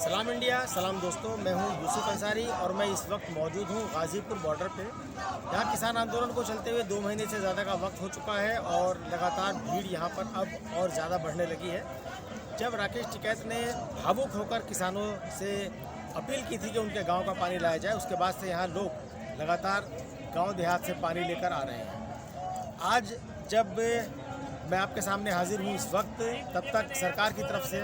सलाम इंडिया, सलाम दोस्तों। मैं हूं यूसुफ अंसारी और मैं इस वक्त मौजूद हूं गाज़ीपुर बॉर्डर पे। यहाँ किसान आंदोलन को चलते हुए 2 महीने से ज़्यादा का वक्त हो चुका है और लगातार भीड़ यहाँ पर अब और ज़्यादा बढ़ने लगी है। जब राकेश टिकैत ने भावुक होकर किसानों से अपील की थी कि उनके गाँव का पानी लाया जाए, उसके बाद से यहाँ लोग लगातार गाँव देहात से पानी लेकर आ रहे हैं। आज जब मैं आपके सामने हाजिर हूँ इस वक्त, तब तक सरकार की तरफ से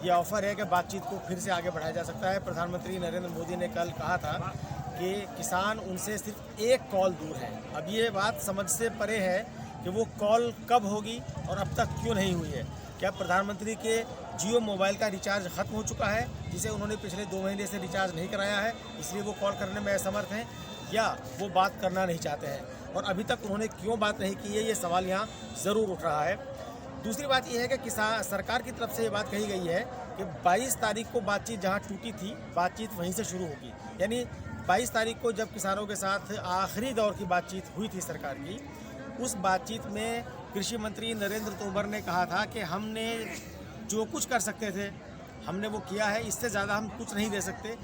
ये ऑफ़र है कि बातचीत को फिर से आगे बढ़ाया जा सकता है। प्रधानमंत्री नरेंद्र मोदी ने कल कहा था कि किसान उनसे सिर्फ एक कॉल दूर है। अब ये बात समझ से परे है कि वो कॉल कब होगी और अब तक क्यों नहीं हुई है। क्या प्रधानमंत्री के जियो मोबाइल का रिचार्ज ख़त्म हो चुका है, जिसे उन्होंने पिछले 2 महीने से रिचार्ज नहीं कराया है, इसलिए वो कॉल करने में असमर्थ हैं, या वो बात करना नहीं चाहते हैं और अभी तक उन्होंने क्यों बात नहीं की है, ये सवाल यहाँ ज़रूर उठ रहा है। दूसरी बात यह है कि किसान सरकार की तरफ से ये बात कही गई है कि 22 तारीख को बातचीत जहाँ टूटी थी, बातचीत वहीं से शुरू होगी। यानी 22 तारीख को जब किसानों के साथ आखिरी दौर की बातचीत हुई थी सरकार की, उस बातचीत में कृषि मंत्री नरेंद्र तोमर ने कहा था कि हमने जो कुछ कर सकते थे हमने वो किया है, इससे ज़्यादा हम कुछ नहीं दे सकते,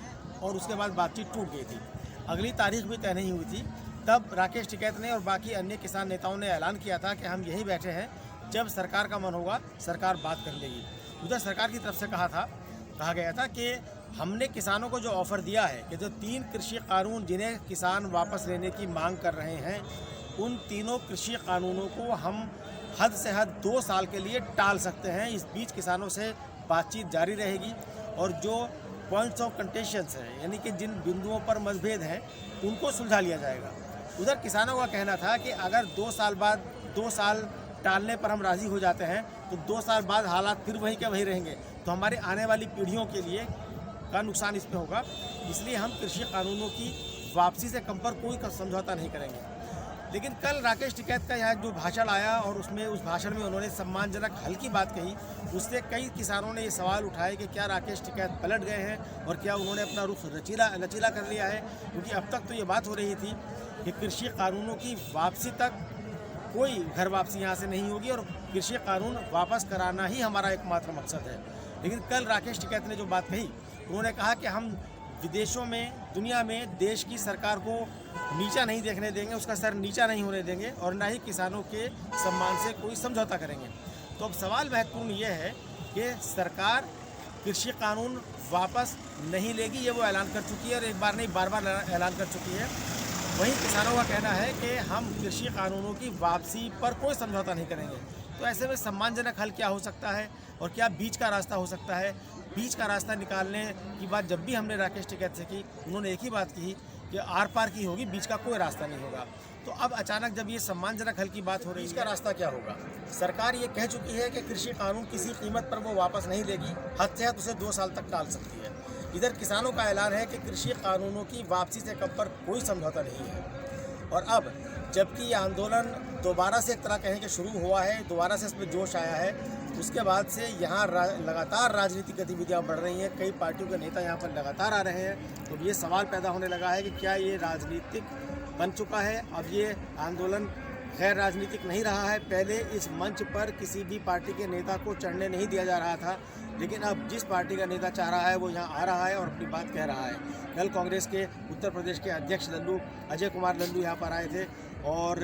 और उसके बाद बातचीत टूट गई थी। अगली तारीख भी तय नहीं हुई थी। तब राकेश टिकैत ने और बाकी अन्य किसान नेताओं ने ऐलान किया था कि हम यहीं बैठे हैं, जब सरकार का मन होगा सरकार बात कर लेगी। उधर सरकार की तरफ से कहा गया था कि हमने किसानों को जो ऑफ़र दिया है कि जो 3 कृषि कानून जिन्हें किसान वापस लेने की मांग कर रहे हैं, उन तीनों कृषि कानूनों को हम हद से हद 2 साल के लिए टाल सकते हैं। इस बीच किसानों से बातचीत जारी रहेगी और जो पॉइंट्स ऑफ कंटेंशंस हैं, यानी कि जिन बिंदुओं पर मतभेद हैं, उनको सुलझा लिया जाएगा। उधर किसानों का कहना था कि अगर 2 साल बाद 2 साल टालने पर हम राज़ी हो जाते हैं तो 2 साल बाद हालात फिर वहीं के वहीं रहेंगे, तो हमारे आने वाली पीढ़ियों के लिए का नुकसान इसमें होगा। इसलिए हम कृषि कानूनों की वापसी से कम पर कोई समझौता नहीं करेंगे। लेकिन कल राकेश टिकैत का यहाँ जो भाषण आया और उस भाषण में उन्होंने सम्मानजनक हल की बात कही, उससे कई किसानों ने ये सवाल उठाए कि क्या राकेश टिकैत पलट गए हैं और क्या उन्होंने अपना रुख लचीला कर लिया है। क्योंकि अब तक तो ये बात हो रही थी कि कृषि कानूनों की वापसी तक कोई घर वापसी यहाँ से नहीं होगी और कृषि कानून वापस कराना ही हमारा एकमात्र मकसद है। लेकिन कल राकेश टिकैत ने जो बात कही, उन्होंने कहा कि हम विदेशों में, दुनिया में देश की सरकार को नीचा नहीं देखने देंगे, उसका सर नीचा नहीं होने देंगे और ना ही किसानों के सम्मान से कोई समझौता करेंगे। तो अब सवाल महत्वपूर्ण ये है कि सरकार कृषि कानून वापस नहीं लेगी, ये वो ऐलान कर चुकी है और एक बार नहीं बार-बार ऐलान कर चुकी है। वहीं किसानों का कहना है कि हम कृषि कानूनों की वापसी पर कोई समझौता नहीं करेंगे। तो ऐसे में सम्मानजनक हल क्या हो सकता है और क्या बीच का रास्ता हो सकता है? बीच का रास्ता निकालने की बात जब भी हमने राकेश टिकैत से की, उन्होंने एक ही बात की कि आर पार की होगी, बीच का कोई रास्ता नहीं होगा। तो अब अचानक जब ये सम्मानजनक हल की बात हो रही है, इसका रास्ता क्या होगा? सरकार ये कह चुकी है कि कृषि कानून किसी कीमत पर वो वापस नहीं लेगी, हद से हद उसे 2 साल तक टाल सकती है। इधर किसानों का ऐलान है कि कृषि कानूनों की वापसी से कम पर कोई समझौता नहीं है। और अब जबकि ये आंदोलन दोबारा से एक तरह कहें कि शुरू हुआ है, दोबारा से इसमें जोश आया है, उसके बाद से यहाँ लगातार राजनीतिक गतिविधियाँ बढ़ रही हैं। कई पार्टियों के नेता यहाँ पर लगातार आ रहे हैं। तो ये सवाल पैदा होने लगा है कि क्या ये राजनीतिक बन चुका है? अब ये आंदोलन गैर राजनीतिक नहीं रहा है। पहले इस मंच पर किसी भी पार्टी के नेता को चढ़ने नहीं दिया जा रहा था, लेकिन अब जिस पार्टी का नेता चाह रहा है वो यहाँ आ रहा है और अपनी बात कह रहा है। कल कांग्रेस के उत्तर प्रदेश के अध्यक्ष अजय कुमार लल्लू यहाँ पर आए थे और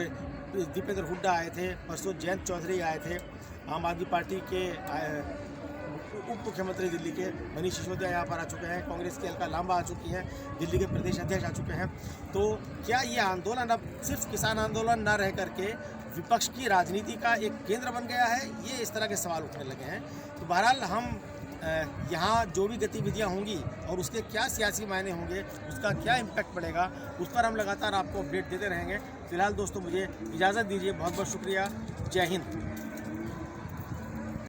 दीपेंद्र हुड्डा आए थे, परसों जयंत चौधरी आए थे, आम आदमी पार्टी के उप मुख्यमंत्री दिल्ली के मनीष सिसोदिया यहाँ पर आ चुके हैं, कांग्रेस की अलका लांबा आ चुकी हैं, दिल्ली के प्रदेश अध्यक्ष आ चुके हैं। तो क्या ये आंदोलन अब सिर्फ किसान आंदोलन न रह करके विपक्ष की राजनीति का एक केंद्र बन गया है? ये इस तरह के सवाल उठने लगे हैं। तो बहरहाल हम यहाँ जो भी गतिविधियाँ होंगी और उसके क्या सियासी मायने होंगे, उसका क्या इम्पैक्ट पड़ेगा, उस पर हम लगातार आपको अपडेट देते रहेंगे। फिलहाल दोस्तों मुझे इजाज़त दीजिए, बहुत बहुत शुक्रिया। जय हिंद।